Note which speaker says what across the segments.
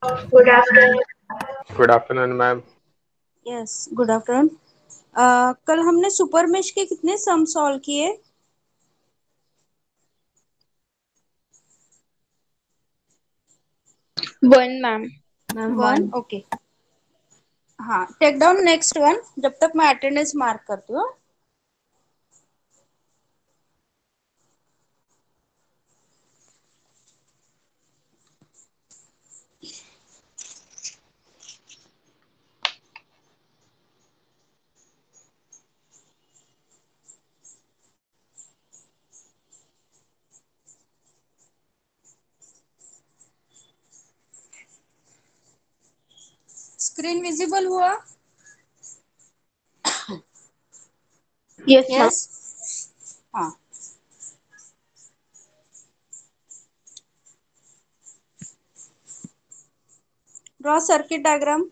Speaker 1: Good afternoon.
Speaker 2: Good afternoon ma'am.
Speaker 3: Yes, good afternoon. कल हमने super mesh के कितने सम सॉल्व किए?
Speaker 1: One, ma'am.
Speaker 3: वन. ओके. हाँ, टेक डाउन नेक्स्ट वन. जब तक मैं अटेंडेंस मार्क करती हूँ. स्क्रीन विजिबल हुआ?
Speaker 1: Yes, ma'am.
Speaker 3: यस. हाँ. Draw circuit diagram.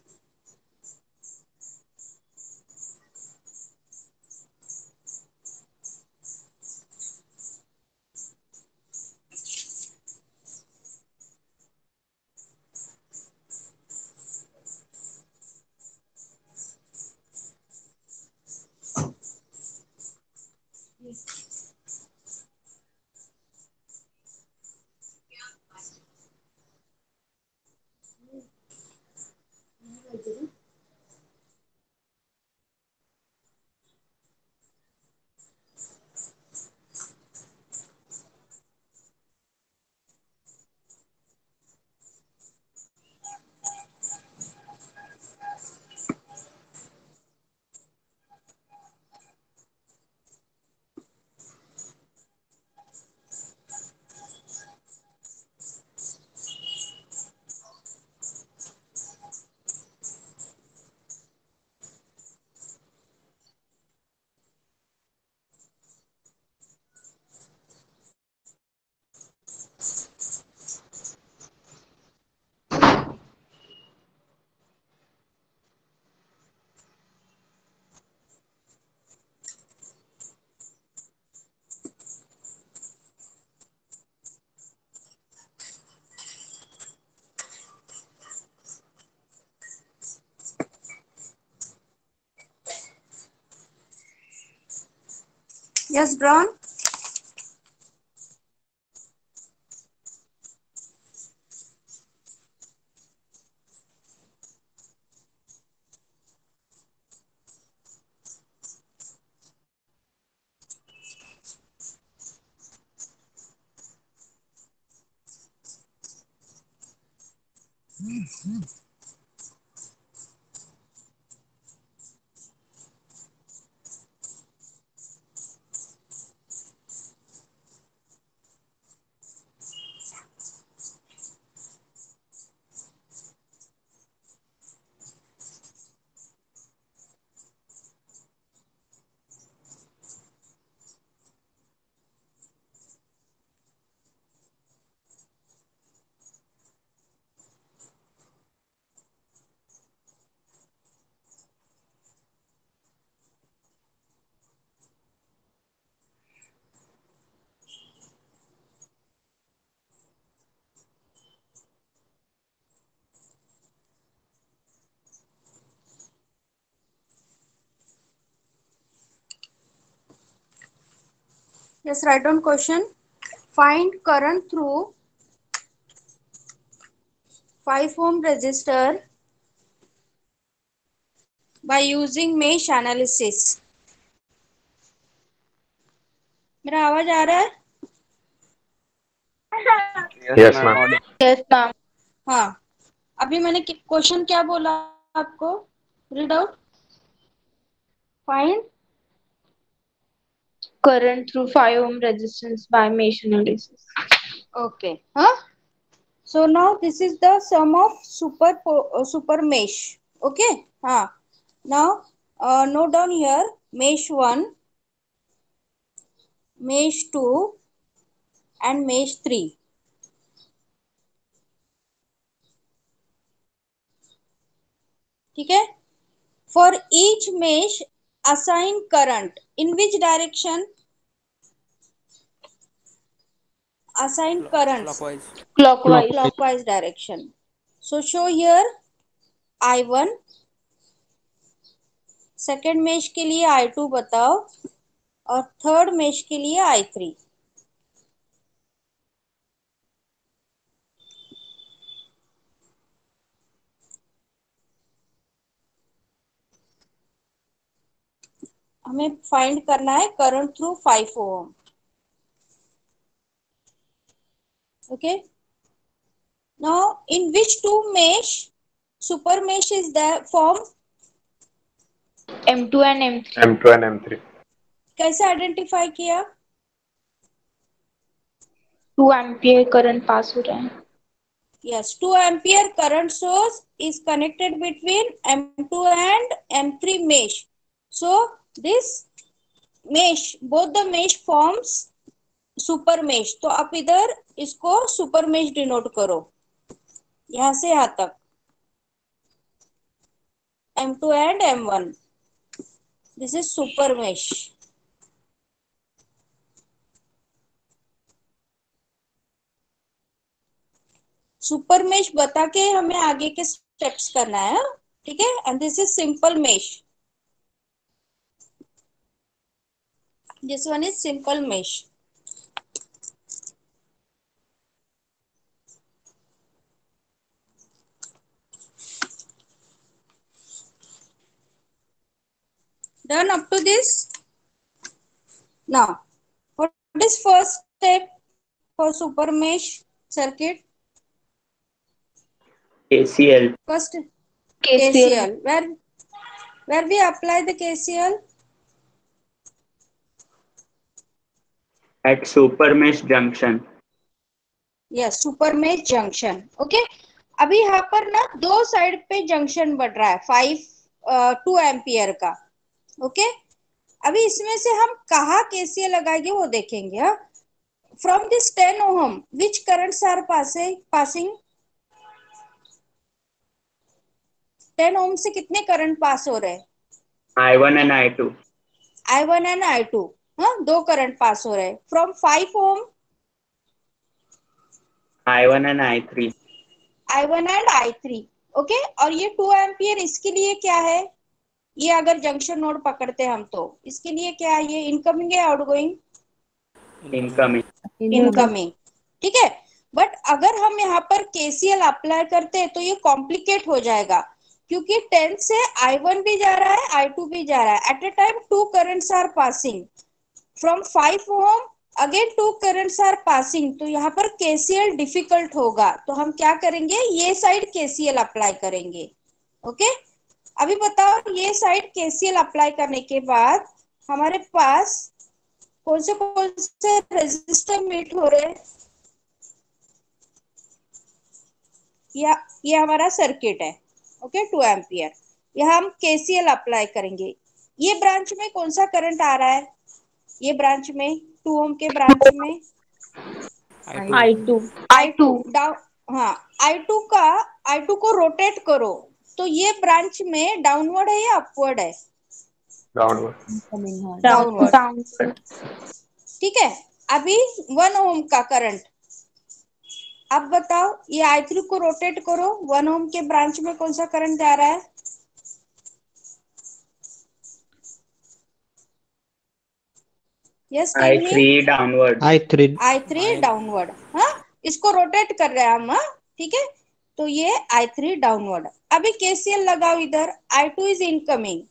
Speaker 3: Yes, drawn. Yes, write down question. Find current through 5 ohm resistor by using mesh analysis. मेरा आवाज आ रहा है?
Speaker 2: Yes ma'am.
Speaker 1: Yes, ma'am.
Speaker 3: हाँ. अभी मैंने क्वेश्चन क्या बोला आपको? Read out. Find
Speaker 1: Current through 5 ohm resistance by mesh analysis.
Speaker 3: Okay. Huh? So now this is the sum of super mesh. Okay. Huh. Now note down here mesh 1, mesh 2 and mesh 3. ठीक है. For each mesh assign current in which direction? Assign currents.
Speaker 4: Clockwise.
Speaker 1: Clockwise.
Speaker 3: Clockwise direction. So show here I1, second mesh के लिए I2 बताओ और third mesh के लिए I3। हमें find करना है current through 5 ohm. Okay, now in which two mesh super mesh is the form?
Speaker 1: M2 and M3।
Speaker 2: M2 and M3.
Speaker 3: कैसे आइडेंटिफाई किया?
Speaker 1: 2 एम्पियर करंट पास हो रहा है।
Speaker 3: Yes, 2 ampere current source is connected between M2 and M3 mesh. So this mesh, both the mesh forms super mesh. तो आप इधर इसको super mesh denote करो, यहां से यहां तक M2 and M1. This is super mesh. Super mesh बता के हमें आगे के स्टेप्स करना है, ठीक है? And this is simple mesh, this one is simple mesh. Done up to this? Now, what is first step for super mesh circuit?
Speaker 4: KCL
Speaker 3: First
Speaker 1: KCL।
Speaker 3: KCL. Where we apply the KCL?
Speaker 4: at super mesh junction.
Speaker 3: Yes, super mesh junction. Okay. अभी यहाँ पर ना दो side पे junction बढ़ रहा है 2 ampere का। ओके, अभी इसमें से हम कहाँ केसीएल लगाएंगे वो देखेंगे। From this 10 ohm which currents are passing? 10 ohm से कितने करंट पास हो रहे हैं?
Speaker 4: I1 and I2.
Speaker 3: I1 and I2, हाँ, दो करंट पास हो रहे हैं। From 5 ohm
Speaker 4: I1 and I3.
Speaker 3: I1 and I3। Okay, और ये 2 एम्पियर इसके लिए क्या है? ये अगर जंक्शन नोड पकड़ते हम तो इसके लिए क्या है? ये इनकमिंग है आउटगोइंग?
Speaker 4: Incoming.
Speaker 3: इनकमिंग, ठीक है। बट अगर हम यहाँ पर केसीएल अप्लाई करते हैं तो ये कॉम्प्लिकेट हो जाएगा, क्योंकि 10 से I1 भी जा रहा है, I2 भी जा रहा है। At a time 2 currents are passing from 5 ohm, again 2 currents are passing, तो यहाँ पर केसीएल डिफिकल्ट होगा। तो हम क्या करेंगे, ये साइड केसीएल अप्लाई करेंगे। ओके, अभी बताओ, ये साइड केसीएल अप्लाई करने के बाद हमारे पास कौन से रेजिस्टर मीट हो रहे हैं? ये हमारा सर्किट है। ओके, 2 एम्पियर, यहाँ हम केसीएल अप्लाई करेंगे। ये ब्रांच में कौन सा करंट आ रहा है? ये ब्रांच में 2 ओम के ब्रांच में
Speaker 1: I2।
Speaker 3: I2 डाउन, हाँ, I2 को रोटेट करो, तो ये ब्रांच में डाउनवर्ड है या अपवर्ड है?
Speaker 2: Downward.
Speaker 3: Downward,
Speaker 1: downward.
Speaker 3: ठीक है। अभी 1 ओम का करंट, अब बताओ, ये I3 को रोटेट करो, 1 ओम के ब्रांच में कौन सा करंट जा रहा है? Yes, tell me.
Speaker 4: I3 downward.
Speaker 3: I3 downward, हाँ, इसको रोटेट कर रहे हैं हम, हाँ, ठीक है। तो ये I3 डाउनवर्ड। अभी केसीएल लगाओ इधर, I2 is incoming,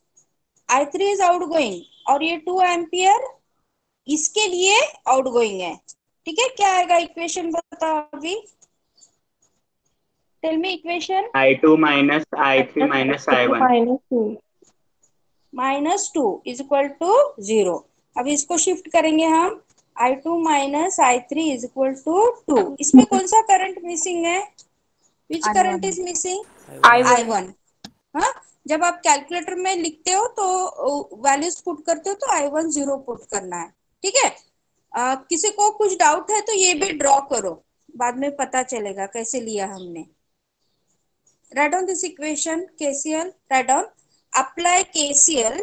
Speaker 3: I3 is outgoing, और ये 2 एम्पियर इसके लिए आउटगोइंग है, ठीक है। क्या आएगा इक्वेशन बताओ अभी, tell me equation.
Speaker 4: I2 minus I3 minus I1.
Speaker 3: -2 is equal to 0। अब इसको शिफ्ट करेंगे हम, I2 minus I3 is equal to 2। इसमें कौन सा करंट मिसिंग है? विच करंट इज मिसिंग? I1। हाँ, जब आप कैलकुलेटर में लिखते हो तो वैल्यूज पुट करते हो तो I1 0 पुट करना है, ठीक है। किसी को कुछ डाउट है तो ये भी ड्रॉ करो, बाद में पता चलेगा कैसे लिया हमने। Write down this equation, KCL, write down, apply KCL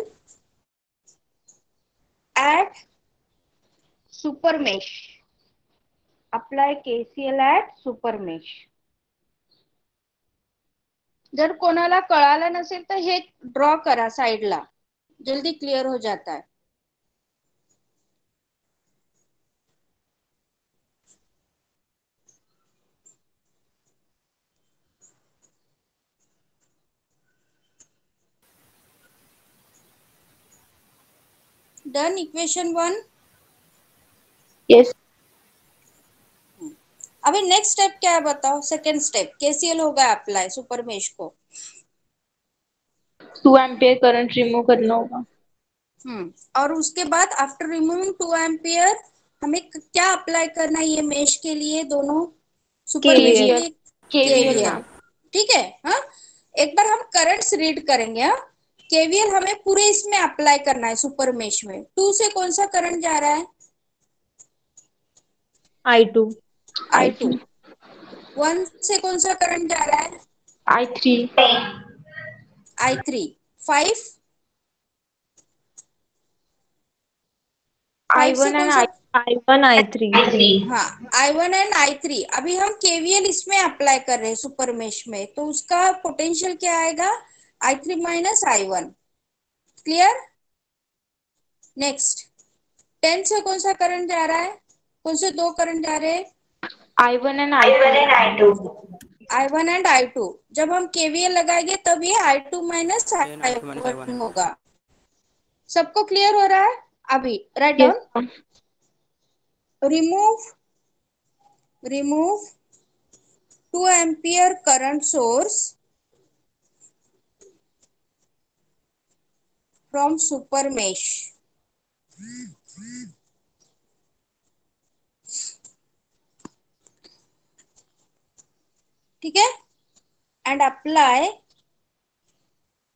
Speaker 3: at super mesh. Apply KCL at super mesh. जर कोणाला कळालं नसेल तर हे ड्रॉ करा साइडला, जल्दी क्लियर हो जाता है. Done equation 1.
Speaker 1: यस.
Speaker 3: अभी नेक्स्ट स्टेप क्या है बताओ. सेकेंड स्टेप केसीएल होगा अप्लाई सुपर मेश को.
Speaker 1: 2 एम्पियर करंट रिमूव करना होगा.
Speaker 3: और उसके बाद आफ्टर रिमूविंग 2 एम्पियर हमें क्या अप्लाई करना है ये मेश के लिए, दोनों सुपर मेश के
Speaker 1: केवीएल.
Speaker 3: लिए
Speaker 1: केवीएल
Speaker 3: केवीएल.
Speaker 1: मैम.
Speaker 3: ठीक है. हाँ, एक बार हम करंट्स रीड करेंगे. हाँ, केवीएल हमें पूरे इसमें अप्लाई करना है सुपर मेश में. 2 से कौन सा करंट जा रहा है?
Speaker 1: I2.
Speaker 3: I2.
Speaker 1: I3.
Speaker 3: 1 से कौन सा करंट जा रहा है?
Speaker 1: I3.
Speaker 3: I3. 5 से
Speaker 1: I1
Speaker 3: कौन
Speaker 1: and
Speaker 3: सा?
Speaker 1: I1 I3.
Speaker 3: हाँ, I1 एंड I3. अभी हम केवीएल इसमें अप्लाई कर रहे हैं सुपर मेश में, तो उसका पोटेंशियल क्या आएगा? I3 minus I1. Clear. Next 10 से कौन सा करंट जा रहा है? कौन से दो करंट जा रहे हैं?
Speaker 1: I1 and I2.
Speaker 3: I1 and I2. जब हम केवीएल लगाएंगे तब ये I2 माइनस I1 होगा. सबको क्लियर हो रहा है? अभी right
Speaker 1: Yes
Speaker 3: down.
Speaker 1: ma'am.
Speaker 3: remove 2 ampere current source from super mesh. ठीक है. And apply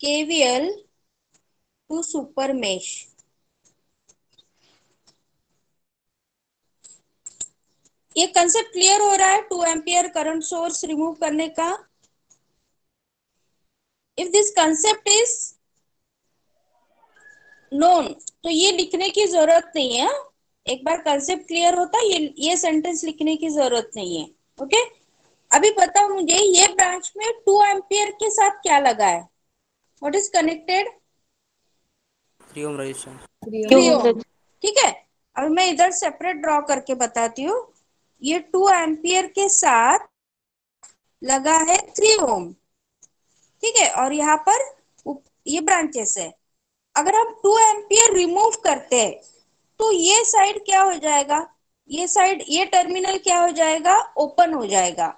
Speaker 3: KVL to super mesh. ये कंसेप्ट क्लियर हो रहा है 2 एम्पियर करंट सोर्स रिमूव करने का? If this concept is known तो ये लिखने की जरूरत नहीं है. एक बार कंसेप्ट क्लियर होता है ये सेंटेंस लिखने की जरूरत नहीं है. ओके. अभी बताओ मुझे ये ब्रांच में 2 एम्पियर के साथ क्या लगा है? What is connected?
Speaker 5: 3 ohm resistance.
Speaker 3: 3 ओम. ठीक है. अब मैं इधर सेपरेट ड्रॉ करके बताती हूँ. ये 2 एम्पियर के साथ लगा है 3 ओम. ठीक है. और यहाँ पर ये ब्रांचेस है. अगर हम 2 एम्पियर रिमूव करते हैं तो ये साइड क्या हो जाएगा? ये साइड, ये टर्मिनल क्या हो जाएगा? ओपन हो जाएगा.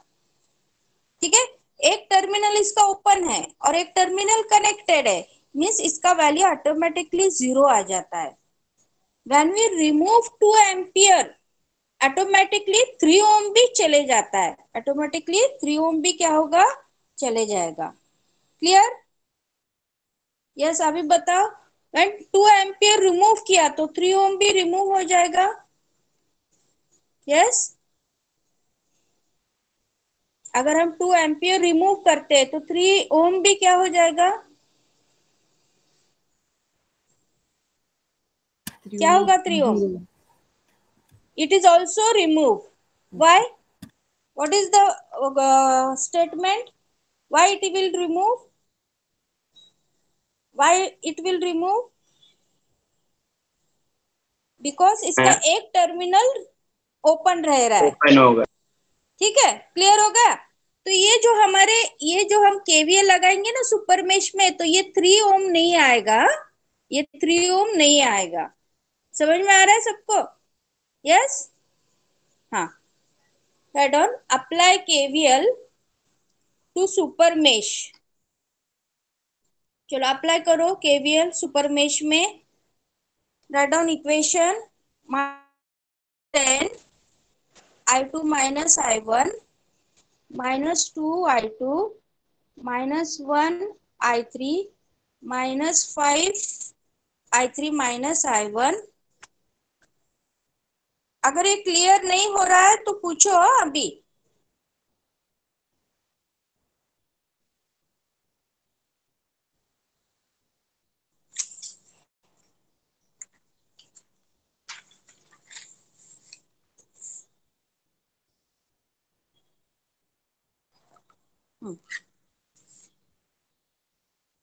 Speaker 3: ठीक है. एक टर्मिनल इसका ओपन है और एक टर्मिनल कनेक्टेड है, मींस इसका वैल्यू ऑटोमेटिकली 0 आ जाता है. When we remove 2 ampere automatically 3 ohm भी चले जाता है. ऑटोमेटिकली 3 ओम भी क्या होगा? चले जाएगा. क्लियर. यस. अभी बताओ. व्हेन 2 एम्पियर रिमूव किया तो 3 ओम भी रिमूव हो जाएगा. यस. अगर हम 2 एम्पियर रिमूव करते हैं तो 3 ओम भी क्या हो जाएगा? क्या होगा? 3 ओम. It is also remove. Why? What is the statement? Why it will remove? Why it will remove? Because इसका एक टर्मिनल ओपन रह रहा है.
Speaker 4: ओपन होगा.
Speaker 3: ठीक है. क्लियर हो गया. तो ये जो हम केवीएल लगाएंगे ना सुपर मेश में, तो ये 3 ओम नहीं आएगा. ये 3 ओम नहीं आएगा. समझ में आ रहा है सबको? यस. हाँ. Right on. Apply KVL to super mesh. चलो अप्लाई करो केवीएल सुपर मेश में. Right down equation. 10 I2 minus I1 minus 2 I2 minus 1 I3 minus 5 I3 minus I1. अगर ये क्लियर नहीं हो रहा है तो पूछो अभी.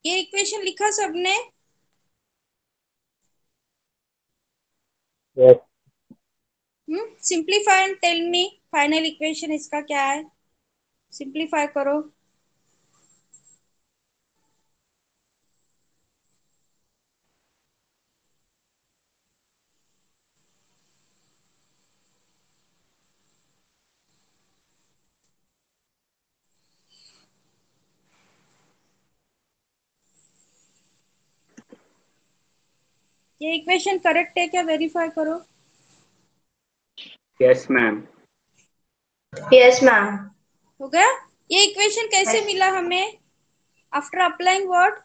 Speaker 3: ये इक्वेशन लिखा सबने?
Speaker 2: Yes.
Speaker 3: Simplify and tell me final equation इसका क्या है। सिंप्लीफाई करो। ये इक्वेशन करेक्ट है क्या, वेरीफाई करो।
Speaker 4: Yes, ma'am.
Speaker 6: Yes, ma'am.
Speaker 3: हो गया। ये इक्वेशन कैसे मिला हमें? After applying what?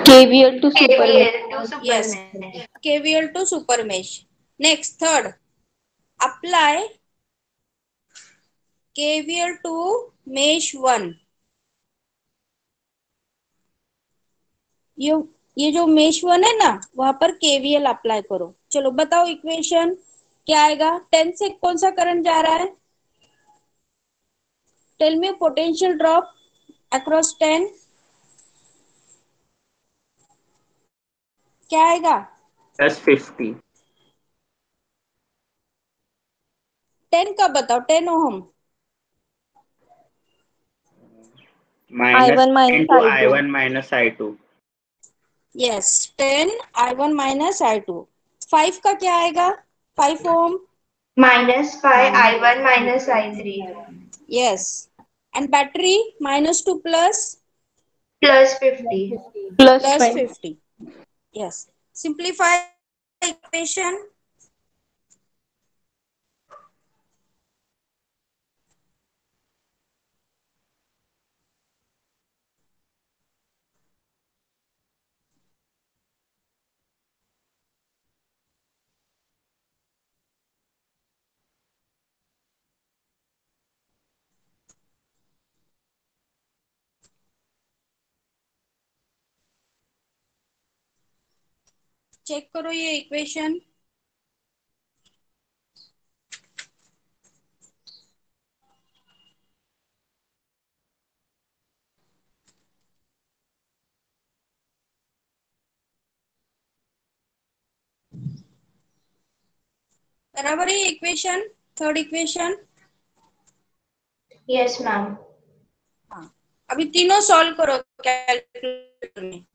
Speaker 1: KVL to super
Speaker 6: KVL to
Speaker 3: Yes,
Speaker 6: supermesh.
Speaker 3: KVL to super mesh. Next, third, apply KVL to mesh 1. ये जो मेश 1 है ना, वहां पर KVL अप्लाई करो। चलो बताओ इक्वेशन क्या आएगा। 10 से कौन सा करंट जा रहा है? Tell me potential drop across 10 क्या आएगा?
Speaker 4: +50.
Speaker 3: 10 का बताओ, 10 ohm.
Speaker 1: I1 minus
Speaker 4: into
Speaker 1: I2.
Speaker 4: I1 minus I2.
Speaker 3: Yes, 10 I1 minus I2। 5 का क्या आएगा? 5 ohm.
Speaker 6: -5 I1 -I3
Speaker 3: yes, and battery -2 plus
Speaker 6: +50.
Speaker 1: Plus
Speaker 3: plus
Speaker 1: 5.
Speaker 3: 50। Yes, simplify equation. Check करो ये इक्वेशन। बराबर है equation, third equation.
Speaker 6: Yes, ma'am.
Speaker 3: हाँ, अभी तीनों सॉल्व करो कैलकुलेटर में।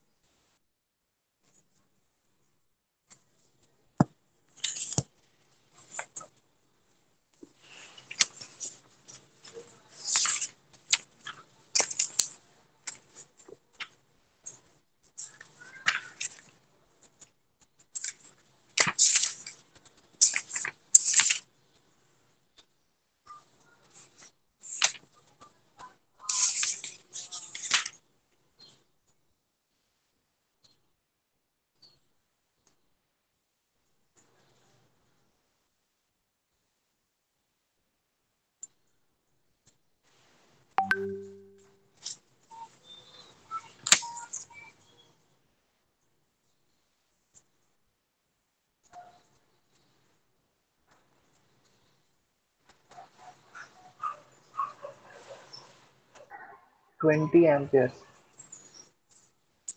Speaker 7: A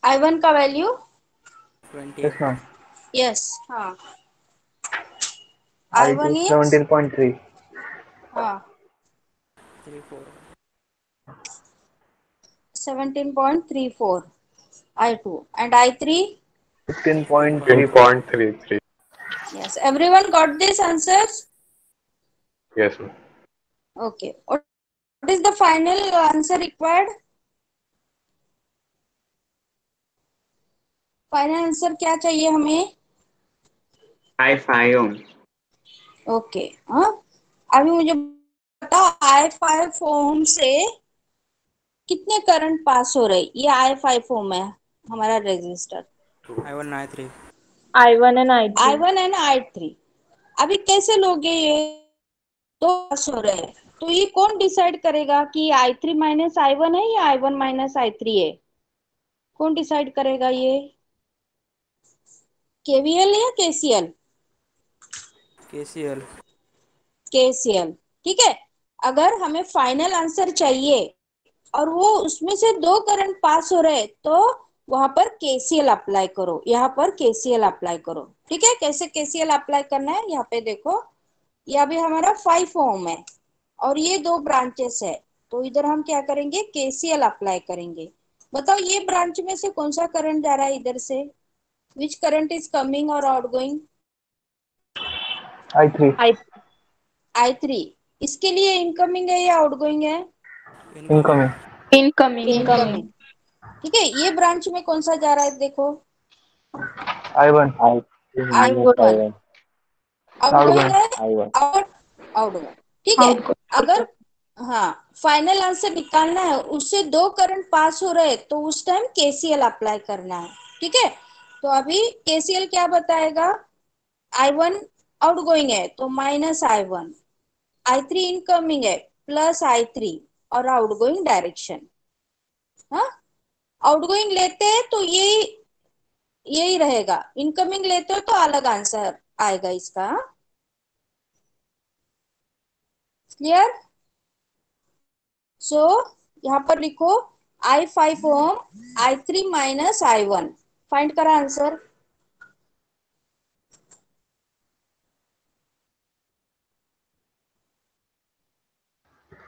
Speaker 3: I1 का वैल्यू
Speaker 5: 20
Speaker 7: Yes, ma'am.
Speaker 3: यस, हाँ
Speaker 7: I2
Speaker 3: I1 is
Speaker 7: 17.3.
Speaker 3: हाँ
Speaker 5: 3 4
Speaker 3: 17.34 I2 and I3
Speaker 7: 15.34.
Speaker 2: 10.33.
Speaker 3: yes, everyone got this answers?
Speaker 2: Yes, ma'am.
Speaker 3: Okay, what is the final answer required? Final answer क्या चाहिए हमें?
Speaker 4: I5 ohm.
Speaker 3: ओके, हाँ अभी मुझे बताओ I5 ओम से कितने करंट पास हो रहे? ये I5 ओम है हमारा resistor.
Speaker 5: I1 I3
Speaker 1: I1 and I3.
Speaker 3: I1 and I3 अभी कैसे लोगे? ये तो पास हो रहे हैं, तो ये कौन डिसाइड करेगा कि I3 माइनस I1 है या I1 माइनस I3 है? कौन डिसाइड करेगा ये? KVL या KCL?
Speaker 5: KCL
Speaker 3: KCL, ठीक है। अगर हमें फाइनल आंसर चाहिए और वो उसमें से दो करंट पास हो रहे, तो वहां पर केसीएल अप्लाई करो, यहाँ पर केसीएल अप्लाई करो। ठीक है, कैसे केसीएल अप्लाई करना है यहाँ पे देखो। ये अभी हमारा 5 ओम है और ये दो ब्रांचेस है, तो इधर हम क्या करेंगे, केसीएल अप्लाई करेंगे। बताओ ये ब्रांच में से कौन सा करंट जा रहा है इधर से, विच करंट इज कमिंग और आउटगोइंग?
Speaker 7: I3.
Speaker 3: I3। इसके लिए इनकमिंग है या आउटगोइंग है?
Speaker 5: इनकमिंग।
Speaker 7: Incoming.
Speaker 1: Incoming
Speaker 3: incoming. ठीक है, ये ब्रांच में कौन सा जा रहा है देखो,
Speaker 7: I1.
Speaker 3: I1। Outgoing
Speaker 7: Outgoing.
Speaker 3: है, आउटगोइंग। ठीक है,
Speaker 1: आउटगोइंग।
Speaker 3: अगर हाँ फाइनल आंसर निकालना है, उससे दो करंट पास हो रहे तो उस टाइम केसीएल अप्लाई करना है। ठीक है, तो अभी केसीएल क्या बताएगा, I1 आउटगोइंग है तो -I1, I3 इनकमिंग है +I3 और आउटगोइंग डायरेक्शन। हाँ, आउटगोइंग लेते हैं तो यही रहेगा, इनकमिंग लेते हो तो अलग आंसर आएगा इसका। क्लियर? सो यहाँ पर लिखो I5 ओम, I3 -I1, फाइंड करा आंसर।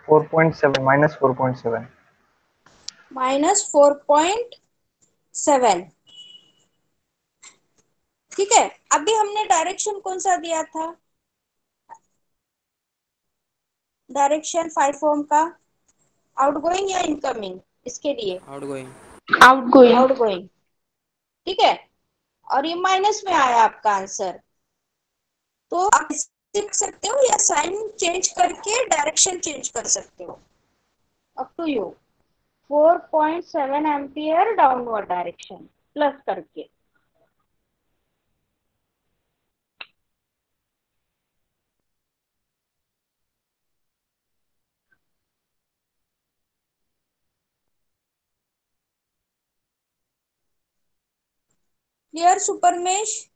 Speaker 7: 4.7 minus 4.7.
Speaker 3: -4.7। ठीक है, अभी हमने डायरेक्शन कौन सा दिया था, डायरेक्शन 5 ओम का, आउटगोइंग या इनकमिंग, इसके लिए
Speaker 5: आउटगोइंग।
Speaker 1: आउटगोइंग।
Speaker 3: आउटगोइंग। ठीक है, और ये माइनस में आया आपका आंसर, तो आप इसे लिख सकते हो या साइन चेंज करके डायरेक्शन चेंज कर सकते हो, up to you. 4.7 ampere downward direction plus करके। Clear super mesh?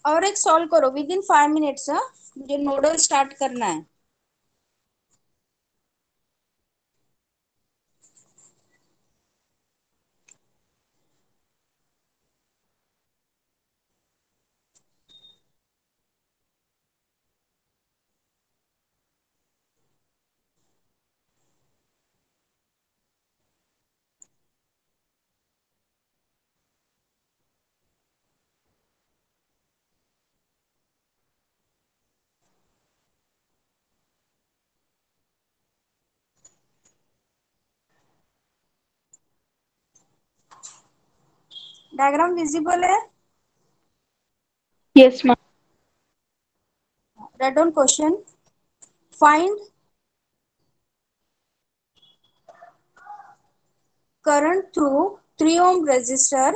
Speaker 3: और एक सॉल्व करो विद इन 5 मिनट्स। मुझे नोडल स्टार्ट करना है। डायग्राम विजिबल है?
Speaker 1: Yes ma'am.
Speaker 3: Write down question. Find current through 3 ohm resistor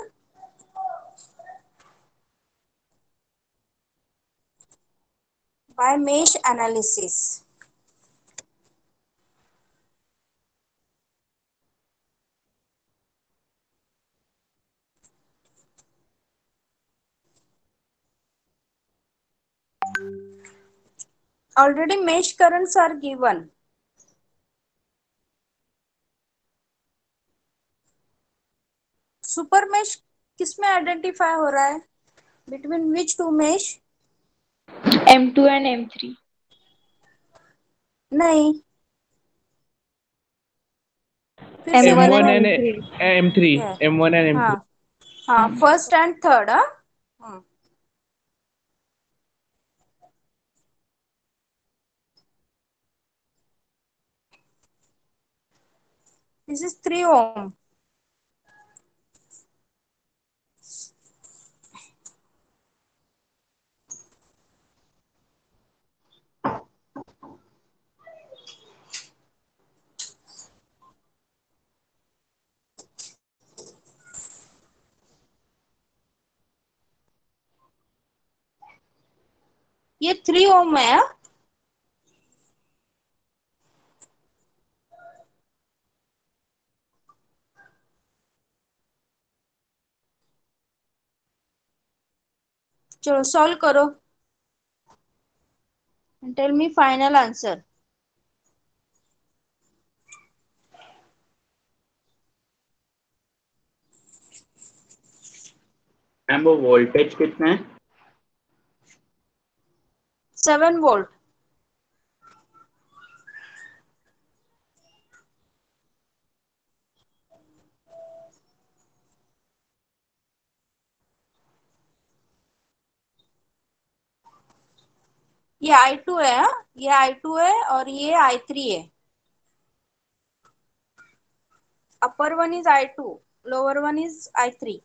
Speaker 3: by mesh analysis. Already mesh currents are given. Super mesh किसमें identify हो रहा है, between which two mesh?
Speaker 1: M2 and M3।
Speaker 3: नहीं, फिर से
Speaker 1: M1
Speaker 3: बताओ।
Speaker 1: And M3।
Speaker 8: M3,
Speaker 3: है,
Speaker 8: M1 and
Speaker 3: हाँ
Speaker 8: M3.
Speaker 3: हाँ, फर्स्ट एंड थर्ड। हाँ, दिस इज 3 ohm। ये 3 ohm है। चलो सॉल्व करो। and tell me final answer.
Speaker 4: Ma'am वो वोल्टेज कितना है?
Speaker 3: 7 volt. ये I2 है, हाँ? ये I2 है और ये I3 है. Upper one is I2, lower one is I3.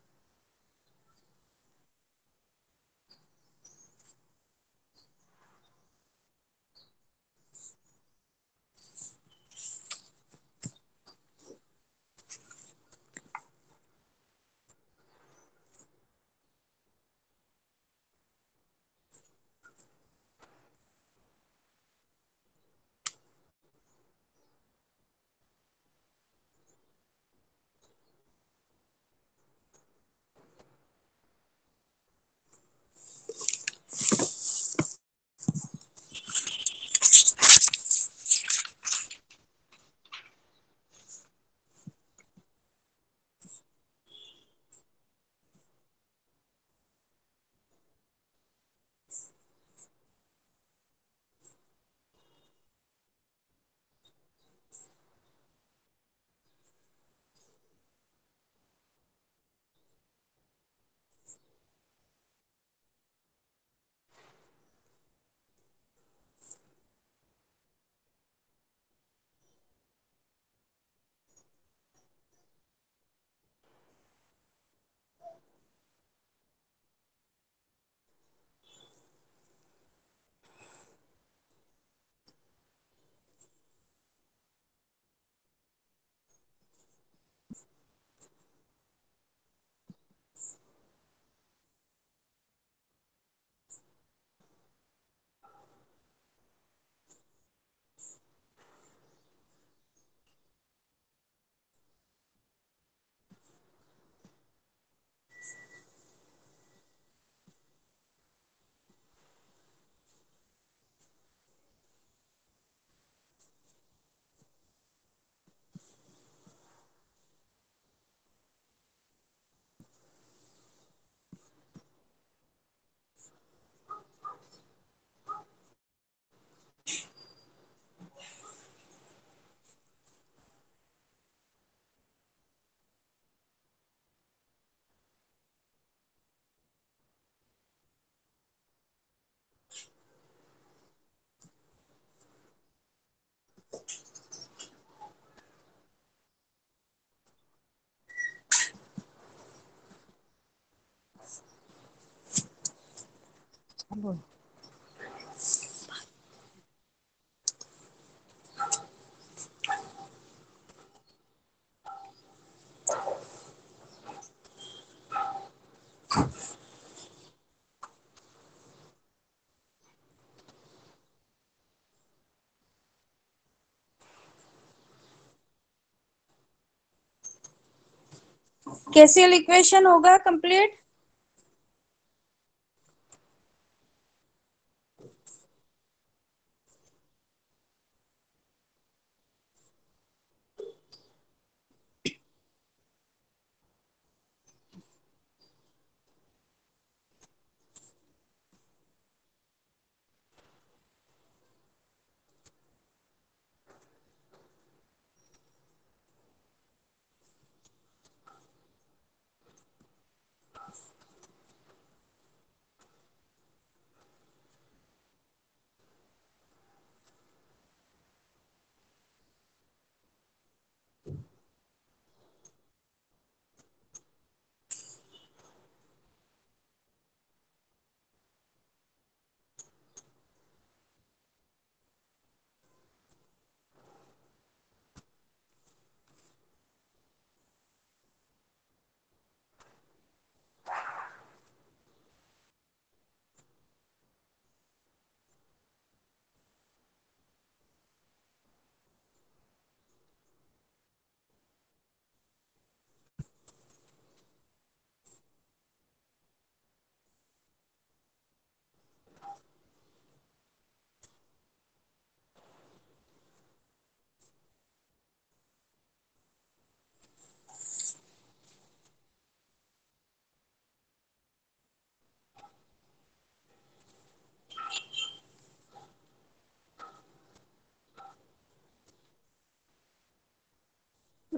Speaker 3: KCL equation होगा complete.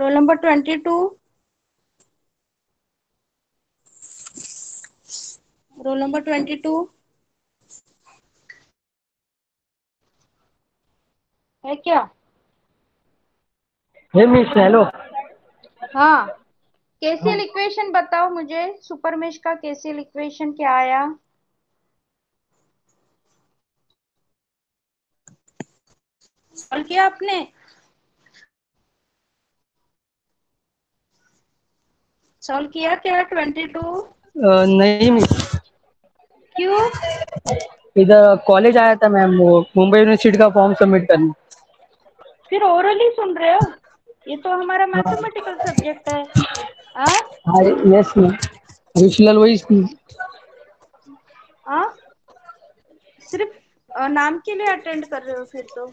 Speaker 3: Roll number 22, roll number 22 है क्या?
Speaker 5: Hey miss hello.
Speaker 3: हाँ, केसीएल इक्वेशन बताओ मुझे, सुपर मेश का केसीएल इक्वेशन क्या आया? सॉल्व किया आपने? सॉल्व किया क्या 22?
Speaker 5: नहीं मिस,
Speaker 3: क्यों?
Speaker 5: इधर कॉलेज आया था मैम, वो मुंबई यूनिवर्सिटी का फॉर्म सबमिट करने।
Speaker 3: फिर ओरली सुन रहे हो? ये तो हमारा
Speaker 5: हाँ
Speaker 3: मैथमेटिकल सब्जेक्ट है। हाँ
Speaker 5: हाँ यस मैम, अभी फिलहाल वही।
Speaker 3: हाँ, सिर्फ नाम के लिए अटेंड कर रहे हो फिर तो।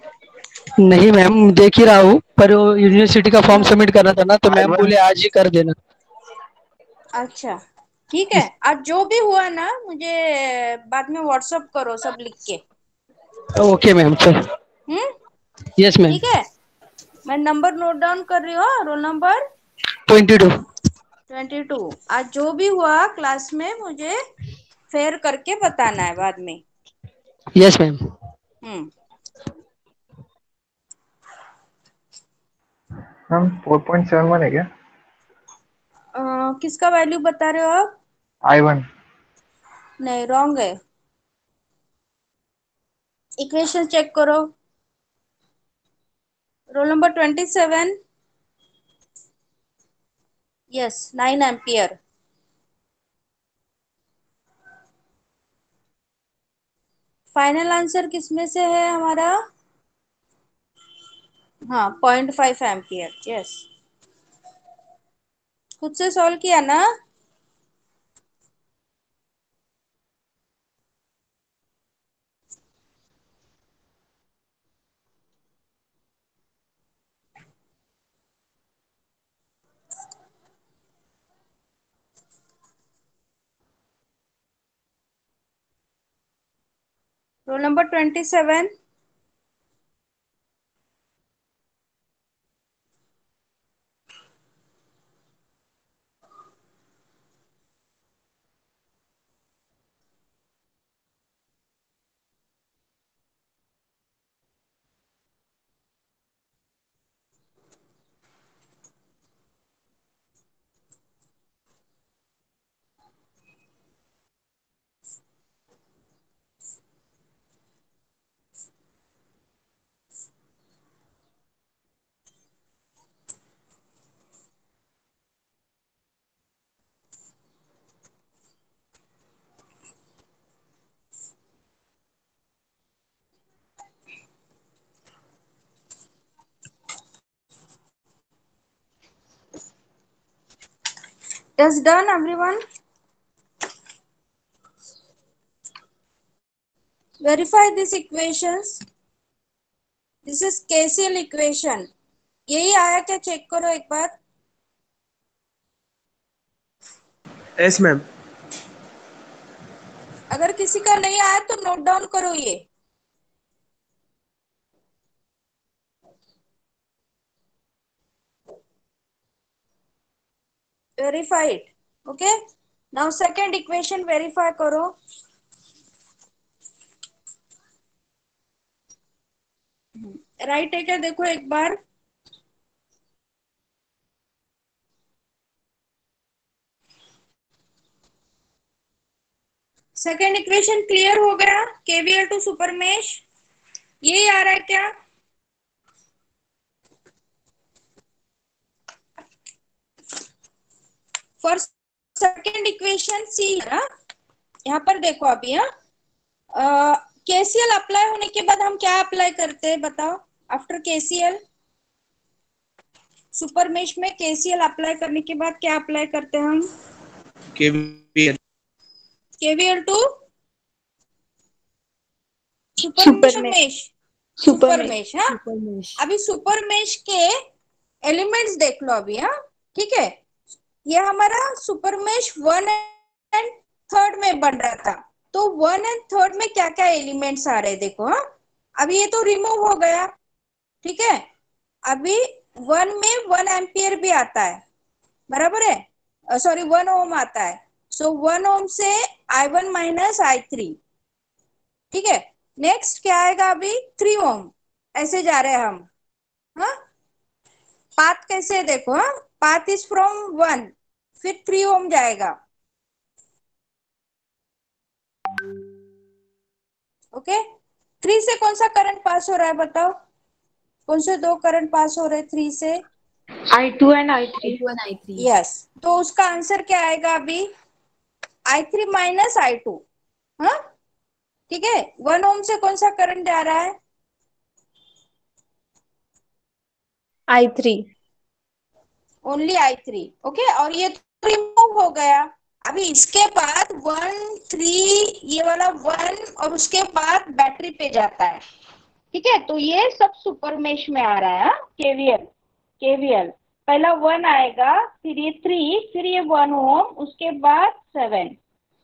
Speaker 5: नहीं मैम, देख ही रहा हूँ, पर वो यूनिवर्सिटी का फॉर्म
Speaker 3: हाँ,
Speaker 5: सबमिट करना था ना, तो मैम
Speaker 7: I1
Speaker 5: बोले आज ही कर देना।
Speaker 3: अच्छा ठीक है। आज जो भी हुआ ना मुझे बाद में व्हाट्सअप करो सब लिख के।
Speaker 5: ओके मैम, चल।
Speaker 3: हम्म,
Speaker 5: यस मैम।
Speaker 3: ठीक है। मैं नंबर नोट डाउन कर रही हूँ। Role number
Speaker 5: 22।
Speaker 3: 22। आज जो भी हुआ क्लास में मुझे फेयर करके बताना है बाद में।
Speaker 5: Yes ma'am.
Speaker 3: हम्म,
Speaker 7: मैम 4.71 है क्या?
Speaker 3: किसका वैल्यू बता रहे हो आप?
Speaker 7: I1।
Speaker 3: नहीं, रॉन्ग है। इक्वेशन चेक करो। Roll number 27। Yes, 9 ampere. Final answer किसमें से है हमारा? हाँ, 0.5 एम्पियर। यस, खुद से सॉल्व किया ना? Roll number 27। Just done, everyone. Verify these equations. This is KCL equation. यही आया क्या? चेक करो एक बार।
Speaker 8: Yes ma'am.
Speaker 3: अगर किसी का नहीं आया तो नोट डाउन करो ये। Verified. Okay. Now second equation verify करो। राइट है क्या देखो एक बार। सेकेंड इक्वेशन क्लियर हो गया? केवीएल टू सुपर मेश यही आ रहा है क्या? फॉर सेकेंड इक्वेशन सी ना, यहाँ पर देखो अभी। केसीएल अप्लाई होने के बाद हम क्या अप्लाई करते हैं बताओ? आफ्टर केसीएल, सुपर मेश में केसीएल अप्लाई करने के बाद क्या अप्लाई करते हैं हम?
Speaker 8: KVL.
Speaker 3: KVL to super mesh
Speaker 1: super
Speaker 3: और
Speaker 1: में
Speaker 3: मेश?
Speaker 1: सुपर
Speaker 3: सुपर
Speaker 1: में
Speaker 3: मेश। हाँ,
Speaker 1: सुपर मेश।
Speaker 3: अभी सुपर मेश के एलिमेंट्स देख लो अभी। हाँ ठीक है, ये हमारा सुपर मेश 1 एंड 3 में बन रहा था। तो 1 एंड 3 में क्या क्या एलिमेंट्स आ रहे हैं देखो। हाँ, अभी ये तो रिमूव हो गया। ठीक है, अभी 1 में 1 एम्पियर भी आता है, बराबर है, सॉरी 1 ओम आता है। सो 1 ओम से I1 माइनस I3, ठीक है। नेक्स्ट क्या आएगा अभी, 3 ओम, ऐसे जा रहे हैं हम। हाँ, पाथ कैसे है देखो, हाँ, पाथ इज फ्रॉम 1, फिर 3 ओम जाएगा। ओके, 3 से कौन सा करंट पास हो रहा है बताओ, कौन से दो करंट पास हो रहे हैं 3 से?
Speaker 1: I2 and I3.
Speaker 3: यस, तो उसका आंसर क्या आएगा अभी, I3 माइनस I2। हाँ, ठीक है। 1 ओम से कौन सा करंट जा रहा है?
Speaker 1: I3.
Speaker 3: Only I3। ओके, और ये तो रिमूव हो गया। अभी इसके बाद 1 3, ये वाला 1 और उसके बाद बैटरी पे जाता है, ठीक है। तो ये सब सुपर मेश में आ रहा है, केवीएल। केवीएल पहला 1 आएगा, फिर ये 3, फिर ये 1 ओम, उसके बाद 7।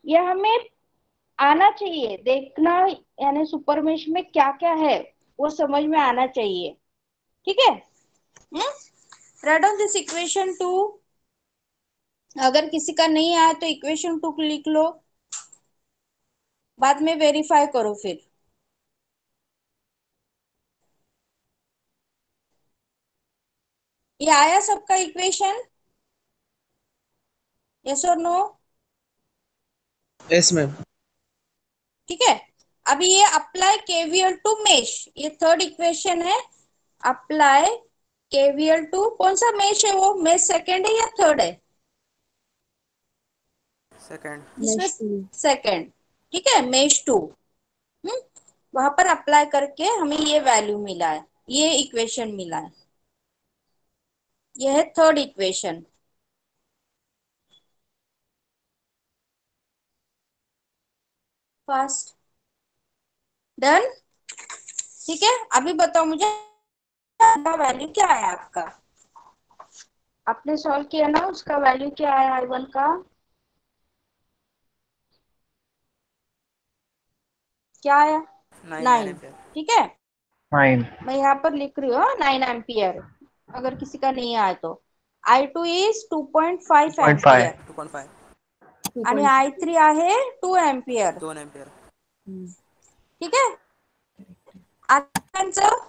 Speaker 3: ये हमें आना चाहिए देखना, यानी सुपर मेश में क्या क्या है वो समझ में आना चाहिए, ठीक है। Write down this equation 2। अगर किसी का नहीं आया तो इक्वेशन 2 लिख लो, बाद में वेरीफाई करो फिर। ये आया सबका इक्वेशन, यस और नो?
Speaker 8: Yes ma'am.
Speaker 3: ठीक है। अभी ये अप्लाई केवीएल टू मेश, ये थर्ड इक्वेशन है। अप्लाई केवीएल टू, कौन सा मेश है वो, मेश सेकंड है या थर्ड है?
Speaker 8: सेकंड।
Speaker 3: इसमें सेकंड, ठीक है, मेश 2। वहां पर अप्लाई करके हमें ये वैल्यू मिला है, ये इक्वेशन मिला है। ये है थर्ड इक्वेशन। फास्ट डन, ठीक है। अभी बताओ मुझे वैल्यू क्या है आपका, आपने सॉल्व किया ना, उसका वैल्यू क्या है I1 का? क्या आया? 9, ठीक है।
Speaker 7: 9।
Speaker 3: मैं यहाँ पर लिख रही हूँ 9 एम्पियर, अगर किसी का नहीं आया तो। I2 इज 2.5 एम्पियर
Speaker 8: 2.5
Speaker 3: आणि I3 आहे 2 एम्पियर,
Speaker 8: 2 एम्पियर।
Speaker 3: ठीक है। आंसर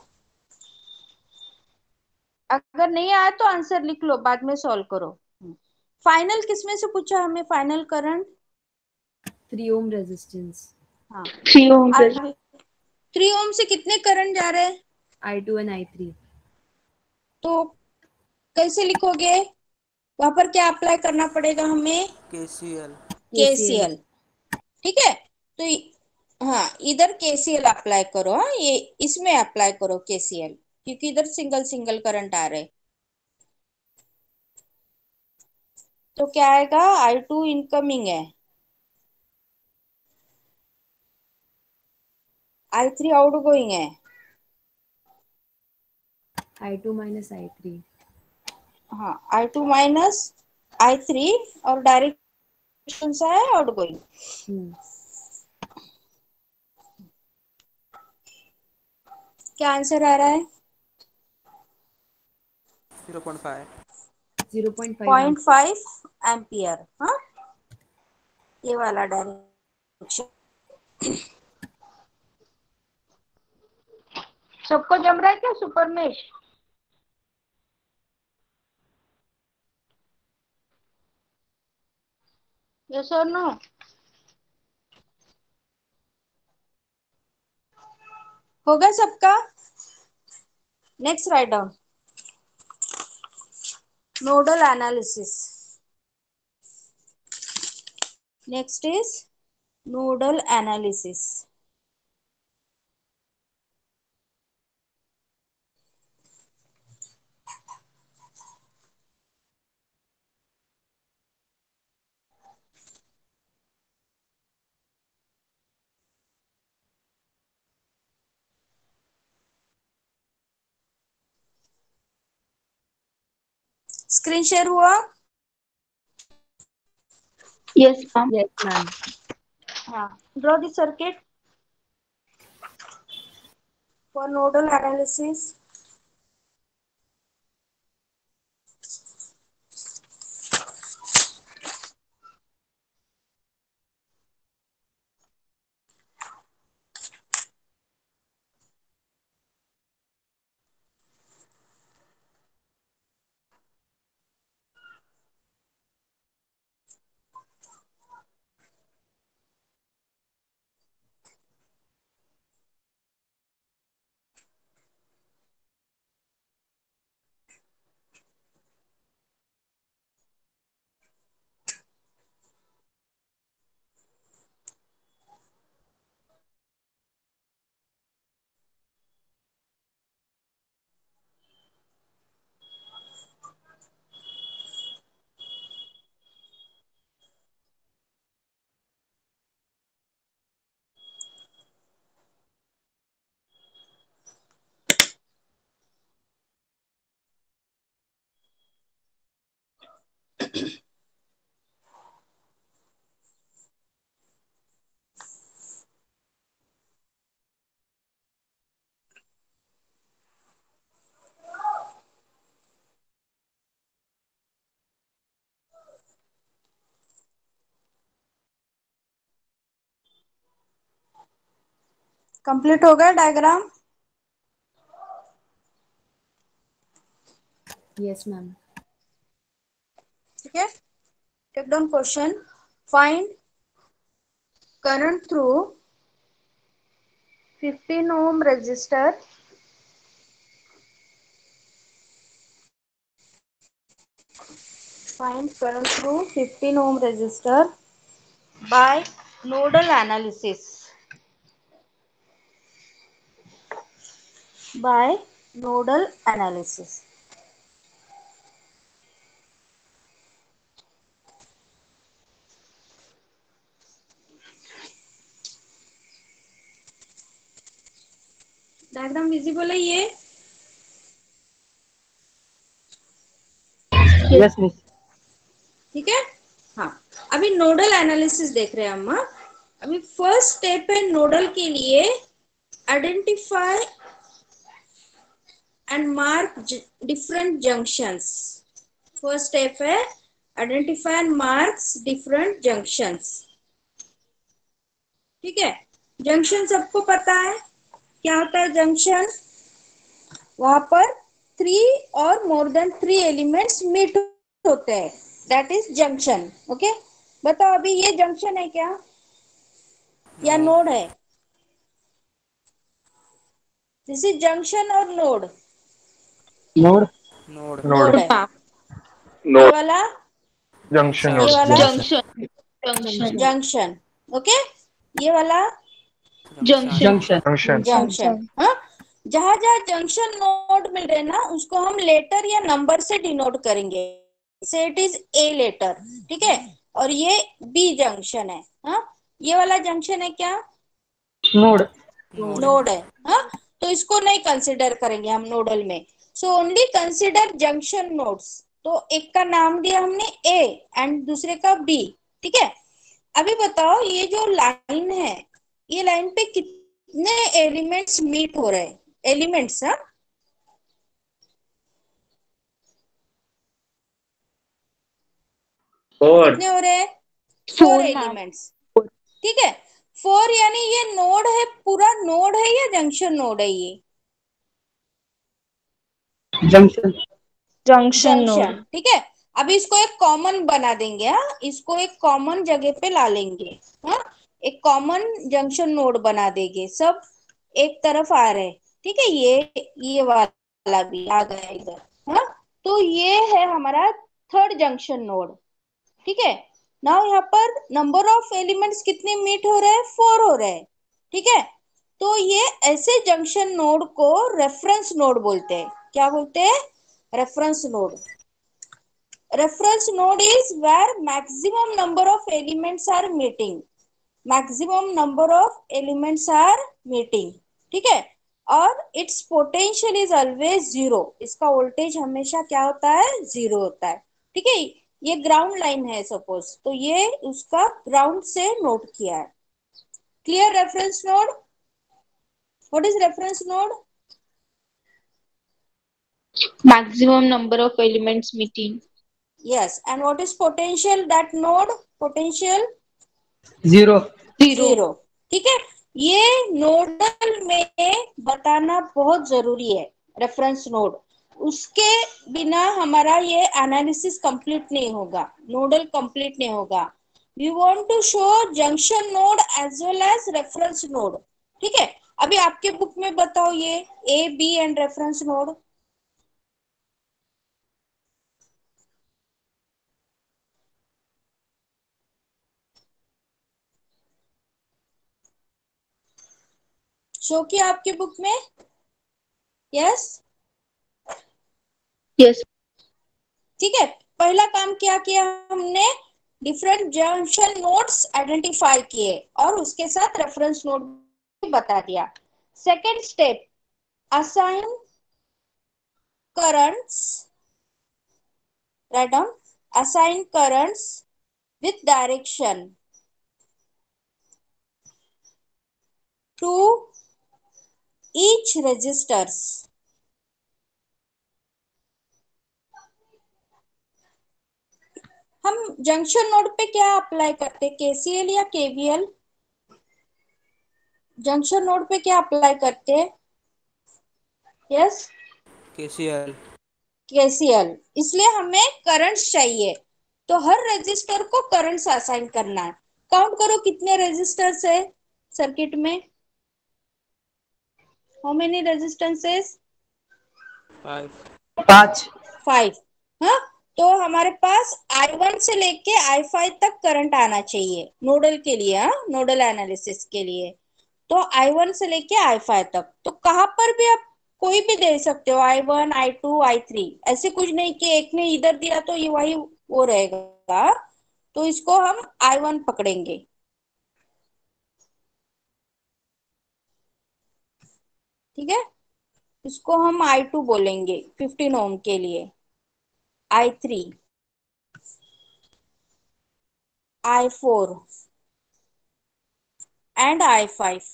Speaker 3: अगर नहीं आया तो आंसर लिख लो, बाद में सॉल्व करो। फाइनल किसमें से पूछा हमें, फाइनल करंट?
Speaker 9: 3 ohm resistance,
Speaker 3: हाँ,
Speaker 1: 3 ohm.
Speaker 3: 3 ओम से कितने करंट जा रहे हैं?
Speaker 9: I2 and I3.
Speaker 3: तो कैसे लिखोगे, वहां पर क्या अप्लाई करना पड़ेगा हमें?
Speaker 8: केसीएल।
Speaker 3: केसीएल, ठीक है। तो हाँ, इधर केसीएल अप्लाई करो, हाँ, ये इसमें अप्लाई करो केसीएल, क्योंकि इधर सिंगल सिंगल करंट आ रहे। तो क्या आएगा, I2 इनकमिंग है, I3 आउटगोइंग है।
Speaker 9: I2 minus I3.
Speaker 3: हाँ, I2 माइनस I3, और डायरेक्ट कौन सा है, आउटगोइंग। क्या आंसर आ रहा है?
Speaker 8: 0.5
Speaker 3: 0.5 एम्पियर। हाँ, ये वाला डायरेक्शन सबको जम रहा है क्या, सुपर मेश? यस और नो? होगा सबका? Next right down, nodal analysis. Next is nodal analysis. Screen share हुआ?
Speaker 1: Yes, ma'am.
Speaker 9: Yes, ma'am.
Speaker 3: हाँ, draw the circuit for nodal analysis. Complete हो गया डायग्राम?
Speaker 9: Yes, ma'am.
Speaker 3: ठीक है, take down question. Find current through 15 ohm resistor find current through 15 ohm resistor by nodal analysis. By nodal analysis. Diagram visible है ये?
Speaker 5: Yes miss.
Speaker 3: ठीक है. हाँ, अभी नोडल एनालिसिस देख रहे हैं हम. अभी फर्स्ट स्टेप है नोडल के लिए, identify and mark different junctions. First step है identify and marks different junctions. ठीक है, जंक्शन सबको पता है क्या होता है जंक्शन. वहां पर 3 और मोर देन 3 एलिमेंट्स मीट होते हैं, दैट इज जंक्शन. ओके, बताओ अभी ये जंक्शन है क्या या नोड है? दिस इज जंक्शन और नोड?
Speaker 5: नोड.
Speaker 8: नोड.
Speaker 3: नोड है.
Speaker 2: नो
Speaker 3: ये वाला,
Speaker 7: जंक्शन
Speaker 3: ये वाला
Speaker 1: जंक्शन.
Speaker 9: Junction.
Speaker 3: जंक्शन. ओके, ये वाला
Speaker 8: जंक्शन.
Speaker 5: जंक्शन.
Speaker 7: Junction
Speaker 3: junction. हाँ, जहां जहां जंक्शन नोड मिल रहे ना उसको हम लेटर या नंबर से डिनोट करेंगे. से इट इज ए लेटर. ठीक है, और ये बी जंक्शन है. हाँ, ये वाला जंक्शन है क्या?
Speaker 5: नोड.
Speaker 3: नोड है. हाँ, तो इसको नहीं कंसिडर करेंगे हम नोडल में. So only consider junction nodes. तो एक का नाम दिया हमने ए एंड दूसरे का बी. ठीक है, अभी बताओ ये जो लाइन है, ये लाइन पे कितने एलिमेंट्स मीट हो रहे हैं? एलिमेंट्स, हाँ,
Speaker 4: फोर.
Speaker 3: कितने हो रहे हैं? 4
Speaker 1: 4 मैम.
Speaker 3: एलिमेंट्स. ठीक है, 4 यानी ये नोड है, पूरा नोड है या जंक्शन नोड है ये?
Speaker 5: जंक्शन.
Speaker 1: Junction node.
Speaker 3: जंक्शन. ठीक है, अभी इसको एक कॉमन बना देंगे. हाँ, इसको एक कॉमन जगह पे ला लेंगे. हाँ, एक कॉमन जंक्शन नोड बना देंगे. सब एक तरफ आ रहे हैं. ठीक है, ये वाला भी आ गया इधर. हाँ, तो ये है हमारा थर्ड जंक्शन नोड. ठीक है, नाउ यहाँ पर नंबर ऑफ एलिमेंट्स कितने मीट हो रहे हैं? 4 हो रहे हैं. ठीक है, तो ये ऐसे जंक्शन नोड को रेफरेंस नोड बोलते हैं. क्या बोलते हैं? Reference node. Reference node is where maximum number of elements are meeting. Maximum number of elements are meeting. ठीक है, और its potential is always zero. इसका वोल्टेज हमेशा क्या होता है? 0 होता है. ठीक है, ये ग्राउंड लाइन है सपोज, तो ये उसका ग्राउंड से नोट किया है. Clear? Reference node. What is reference node?
Speaker 1: Maximum number of elements meeting.
Speaker 3: Yes, and what is potential that node? Potential
Speaker 5: zero.
Speaker 1: 0.
Speaker 3: 0. ठीक है, ये नोडल में बताना बहुत जरूरी है. रेफरेंस नोड, उसके बिना हमारा ये एनालिसिस कंप्लीट नहीं होगा, नोडल कंप्लीट नहीं होगा. We want to show junction node as well as reference node. ठीक है, अभी आपके बुक में बताओ ये A B and reference node. Show किया आपके बुक में? यस.
Speaker 1: Yes.
Speaker 3: ठीक है, पहला काम क्या किया हमने? डिफरेंट जंक्शन नोड्स आइडेंटिफाई किए और उसके साथ रेफरेंस नोड बता दिया. Second step, assign currents. Write down, assign currents with direction to each resistors. हम जंक्शन नोड पे क्या अप्लाई करते, केसीएल या केवीएल? जंक्शन नोड पे क्या अप्लाई करते? Yes,
Speaker 8: KCL.
Speaker 3: केसीएल। इसलिए हमें करंट्स चाहिए, तो हर रेजिस्टर को करंट्स असाइन करना है। काउंट करो कितने रेजिस्टर्स है सर्किट में। How many resistances?
Speaker 8: 5.
Speaker 5: 5।
Speaker 3: 5। हाँ, तो हमारे पास I1 से लेके I5 तक करंट आना चाहिए नोडल के लिए, हाँ, नोडल एनालिसिस के लिए। तो I1 से लेके I5 तक, तो कहां पर भी आप कोई भी दे सकते हो, I1, I2, I3, ऐसे कुछ नहीं कि एक ने इधर दिया तो ये वही वो रहेगा। तो इसको हम I1 पकड़ेंगे, ठीक है। इसको हम I2 बोलेंगे 15 ओम के लिए, I3, I4 एंड I5।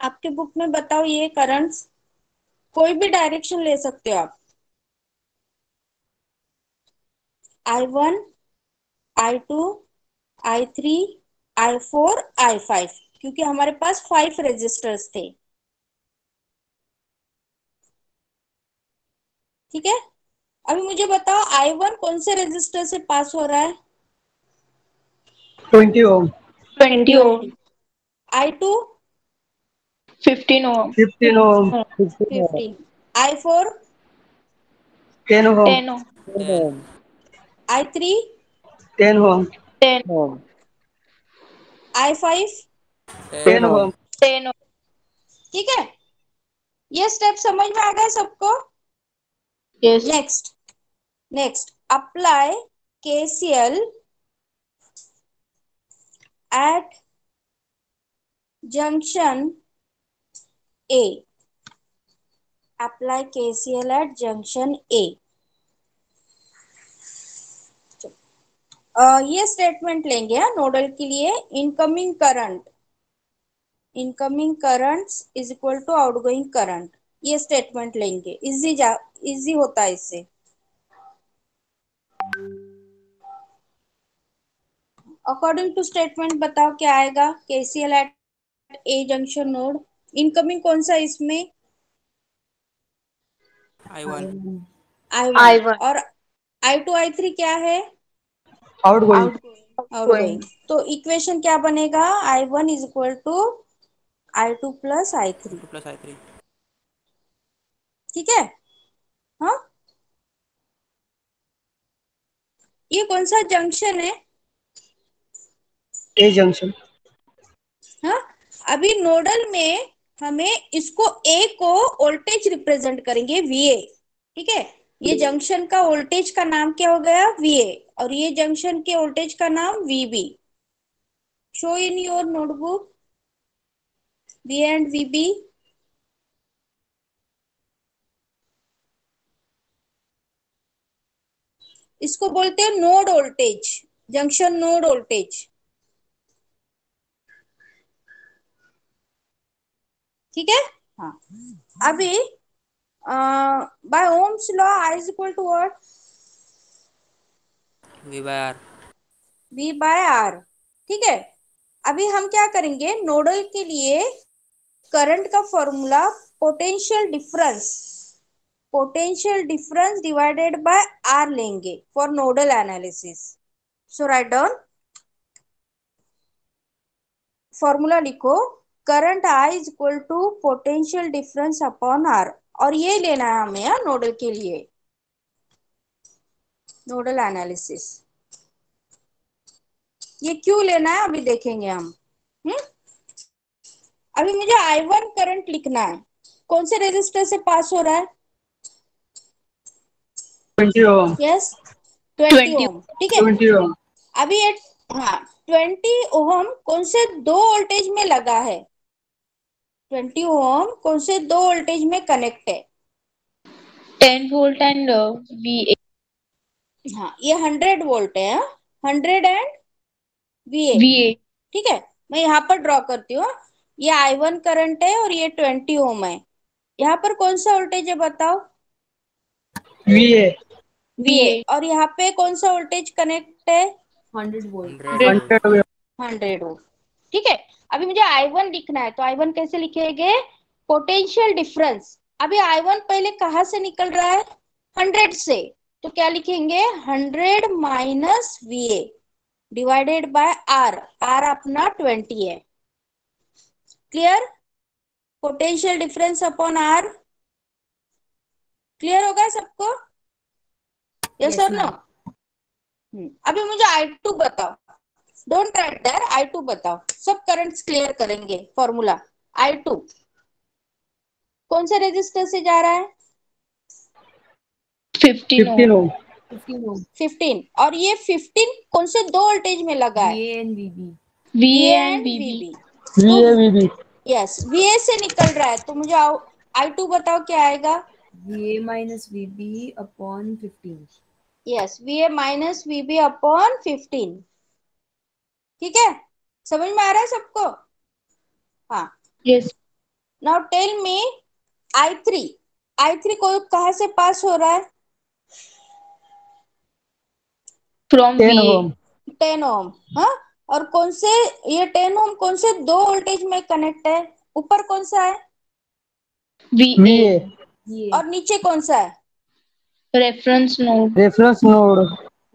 Speaker 3: आपके बुक में बताओ ये करंट्स, कोई भी डायरेक्शन ले सकते हो आप। I1, I2, I3, I4, I5, क्योंकि हमारे पास 5 रेजिस्टर्स थे, ठीक है। अभी मुझे बताओ I1 कौन से रेजिस्टर से पास हो रहा है?
Speaker 5: 20 ओम।
Speaker 6: 20 ohm.
Speaker 3: I2
Speaker 6: 15 ohm.
Speaker 5: 15 ओम।
Speaker 3: 15, I4
Speaker 5: 10 ओम।
Speaker 6: 10 ohm.
Speaker 8: 10.
Speaker 3: I3
Speaker 5: 10 ओम।
Speaker 6: 10 ohm.
Speaker 3: I5
Speaker 5: 10
Speaker 8: 10.
Speaker 5: ओम।
Speaker 6: 10 ohm.
Speaker 3: ठीक है। ये स्टेप समझ में आ गया सबको?
Speaker 6: Yes.
Speaker 3: Next apply KCL at junction A। Apply KCL at junction A। ये स्टेटमेंट लेंगे नोडल के लिए। Incoming current is equal to outgoing current, ये स्टेटमेंट लेंगे। इजी होता है इससे। अकॉर्डिंग टू स्टेटमेंट बताओ क्या आएगा। KCL at A junction node, incoming कौन सा इसमें?
Speaker 8: I1.
Speaker 3: I1। और I2 I3 क्या है?
Speaker 5: आउटगोइंग।
Speaker 3: आउटगोइंग। तो इक्वेशन क्या बनेगा? I1 is equal to I2 plus I3,
Speaker 8: 2 plus I3.
Speaker 3: ठीक है। हाँ, ये कौन सा जंक्शन है?
Speaker 5: ए जंक्शन।
Speaker 3: हाँ, अभी नोडल में हमें इसको ए को वोल्टेज रिप्रेजेंट करेंगे VA, ठीक है। ये जंक्शन का वोल्टेज का नाम क्या हो गया? VA, और ये जंक्शन के वोल्टेज का नाम VB। Show in your notebook VA and VB। इसको बोलते हैं node voltage, junction node voltage, ठीक है। हाँ, अभी by ohm's law I is equal to what?
Speaker 8: V by R.
Speaker 3: V by R, ठीक है। अभी हम क्या करेंगे, नोडल के लिए करंट का formula potential difference divided by R लेंगे for nodal analysis. So write down, formula लिखो, current I is equal to potential difference upon R, और ये लेना है हमें नोडल के लिए, नोडल एनालिसिस। ये क्यों लेना है अभी देखेंगे हम। अभी मुझे I1 करंट लिखना है, कौन से रेजिस्टर से पास हो रहा है?
Speaker 5: 20 ओम।
Speaker 3: यस, 20 ओम, ठीक है।
Speaker 5: 20 ओम।
Speaker 3: अभी ये, हाँ, 20 ओम कौन से दो वोल्टेज में लगा है? 20 ओम कौन से दो वोल्टेज में कनेक्ट है?
Speaker 6: 10 volt and VA.
Speaker 3: हाँ, ये 100 वोल्ट है, 100 एंड VA।
Speaker 6: VA
Speaker 3: ठीक है, मैं यहाँ पर ड्रॉ करती हूँ। ये I1 करंट है और ये 20 ओम है। यहाँ पर कौन सा वोल्टेज है बताओ?
Speaker 5: VA
Speaker 3: VA। और यहाँ पे कौन सा वोल्टेज कनेक्ट है?
Speaker 9: 100 volt.
Speaker 8: 100 volt.
Speaker 3: 100 ओम। ठीक है, अभी मुझे I1 लिखना है, तो I1 कैसे लिखेंगे? Potential difference. अभी I1 पहले कहाँ से निकल रहा है? 100 से। तो क्या लिखेंगे? 100 minus VA divided by R। R अपना 20 है। Clear? Potential difference upon R। Clear होगा सबको? यस और नो? अभी मुझे I2 बताओ। डोंट राइट देयर, I2 बताओ। सब करंट्स क्लियर करेंगे। फॉर्मूला I2 कौन से रेजिस्टर से जा रहा है?
Speaker 6: 15
Speaker 5: 15
Speaker 6: ohm.
Speaker 5: ohm.
Speaker 9: 15 ohm.
Speaker 3: 15। और ये 15 कौन से दो वोल्टेज में लगा है?
Speaker 9: VA and VB.
Speaker 6: VA
Speaker 3: VA
Speaker 6: and
Speaker 3: and
Speaker 6: VB.
Speaker 3: VB।
Speaker 5: VA VB.
Speaker 3: Yes, VA से निकल रहा है, तो मुझे I2 बताओ क्या आएगा?
Speaker 9: VA minus VB upon 15.
Speaker 3: Yes, VA minus VB upon 15। ठीक है, समझ में आ रहा है सबको? हाँ।
Speaker 6: Yes.
Speaker 3: Now tell me I3। I3 को कहाँ से पास हो रहा है?
Speaker 6: From
Speaker 5: 10
Speaker 6: VA.
Speaker 5: ohm.
Speaker 3: 10 ओम। हाँ, और कौन से, ये 10 ओम कौन से दो वोल्टेज में कनेक्ट है? ऊपर कौन सा है?
Speaker 6: VA.
Speaker 5: VA.
Speaker 9: VA.
Speaker 3: और नीचे कौन सा है?
Speaker 6: Reference node.
Speaker 5: Reference node.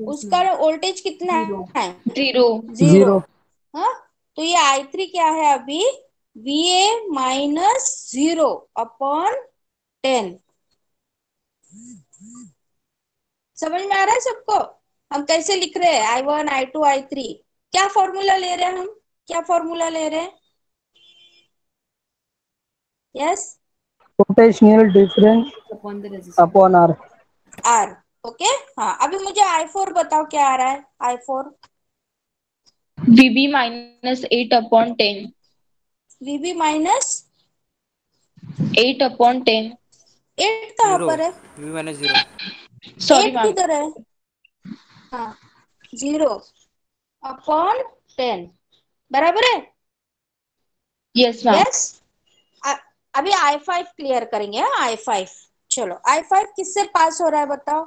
Speaker 3: उसका वोल्टेज कितना
Speaker 9: Zero.
Speaker 3: है?
Speaker 6: 0.
Speaker 3: 0। हाँ, तो ये I3 क्या है अभी? VA minus 0 upon 10। समझ में आ रहा है सबको? हम कैसे लिख रहे हैं? I1 I2 I3। क्या फॉर्मूला ले रहे हैं हम? क्या फॉर्मूला ले रहे हैं? Yes,
Speaker 5: Potential difference
Speaker 9: Upon the resistance.
Speaker 5: upon R.
Speaker 3: R। Okay. हाँ, अभी मुझे I4 बताओ क्या आ रहा है? I4
Speaker 6: VB minus 8 upon 10.
Speaker 3: VB minus
Speaker 6: 8 upon 10.
Speaker 3: 8 कहाँ
Speaker 8: 0.
Speaker 3: पर है?
Speaker 8: V minus 0.
Speaker 6: Sorry,
Speaker 3: 8
Speaker 6: ma'am.
Speaker 3: किधर है? हाँ, 0 अपॉन 10 बराबर है?
Speaker 6: Yes, ma'am.
Speaker 3: यस। अभी I5 क्लियर करेंगे। हाँ, I5। चलो, I5 किससे पास हो रहा है बताओ?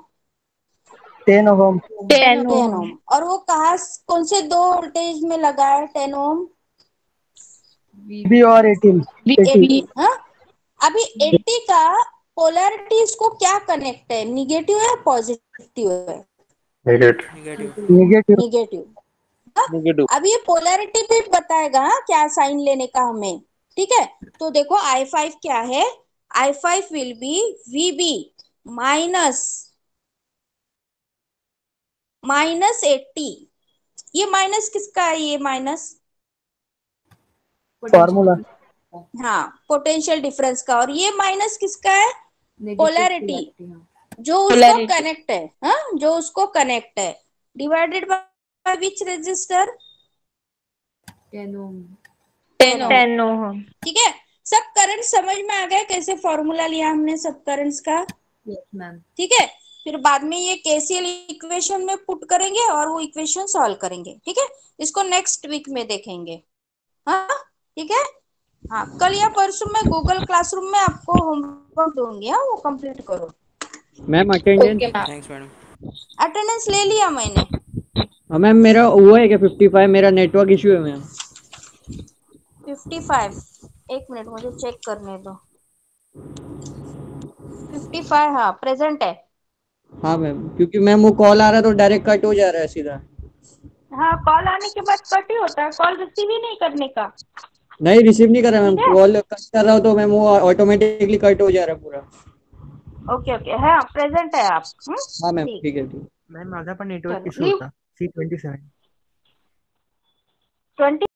Speaker 5: 10 ohm.
Speaker 6: 10
Speaker 3: 10
Speaker 6: ohm.
Speaker 3: ओम। और वो कहाँ, कौन से दो वोल्टेज में लगा है 10 ओम?
Speaker 5: VB और 18. 80.
Speaker 3: 80। हाँ, अभी 80 का पोलैरिटी इसको क्या कनेक्ट है? निगेटिव है पॉजिटिव है?
Speaker 2: Negative.
Speaker 8: Negative.
Speaker 5: Negative.
Speaker 3: निगेटिव। हाँ,
Speaker 4: Negative.
Speaker 3: अब ये पोलैरिटी भी बताएगा हाँ, क्या साइन लेने का हमें। ठीक है, तो देखो I5 क्या है? I5 will be VB minus 80। ये माइनस किसका है? ये माइनस
Speaker 5: Formula.
Speaker 3: हाँ, पोटेंशियल डिफरेंस का। और ये माइनस किसका है?
Speaker 9: Negative
Speaker 3: पोलैरिटी,
Speaker 9: polarity, हाँ.
Speaker 3: जो उसको
Speaker 6: Polarity.
Speaker 3: कनेक्ट है। हाँ, जो उसको कनेक्ट है। Divided by which resistor?
Speaker 9: 10 ohm.
Speaker 6: 10 ohm. 10 ohm.
Speaker 3: ठीक है, सब करंट समझ में आ गया कैसे फॉर्मूला लिया हमने सब करंट्स का?
Speaker 9: Yes, ma'am.
Speaker 3: ठीक है, फिर बाद में ये KCL इक्वेशन में पुट करेंगे और वो इक्वेशन सॉल्व करेंगे। ठीक है, इसको नेक्स्ट वीक में देखेंगे। हाँ, ठीक है। हाँ, कल या परसों में गूगल क्लासरूम में आपको होमवर्क दूंगी। हाँ, वो कंप्लीट करो।
Speaker 10: Ma'am attendance
Speaker 6: Okay, ma'am.
Speaker 8: Thanks, madam.
Speaker 3: Attendance ले लिया मैंने।
Speaker 10: मैम मेरा हुआ है क्या 55? मेरा नेटवर्क इशू है मैम।
Speaker 3: 55, एक मिनट मुझे चेक करने दो। 55 हाँ प्रेजेंट है।
Speaker 10: हाँ मैम, क्योंकि मैम वो कॉल आ रहा है तो डायरेक्ट कट हो जा रहा है सीधा।
Speaker 3: हाँ, कॉल आने के बाद कट ही होता है, कॉल रिसीव ही नहीं करने का।
Speaker 10: नहीं रिसीव नहीं कर रहा मैम,
Speaker 3: ठीक है।
Speaker 10: कॉल कट कर रहा हूँ तो मैम वो ऑटोमेटिकली कट हो जा रहा है पूरा।
Speaker 3: ओके ओके, हाँ प्रेजेंट है आप।
Speaker 10: हाँ मैम
Speaker 3: ठीक।
Speaker 10: ठीक है ठीक।
Speaker 7: मैम माझा पण नेटवर्क
Speaker 3: चलो,
Speaker 7: इश्यू
Speaker 3: लीव
Speaker 7: होता C27.
Speaker 3: 20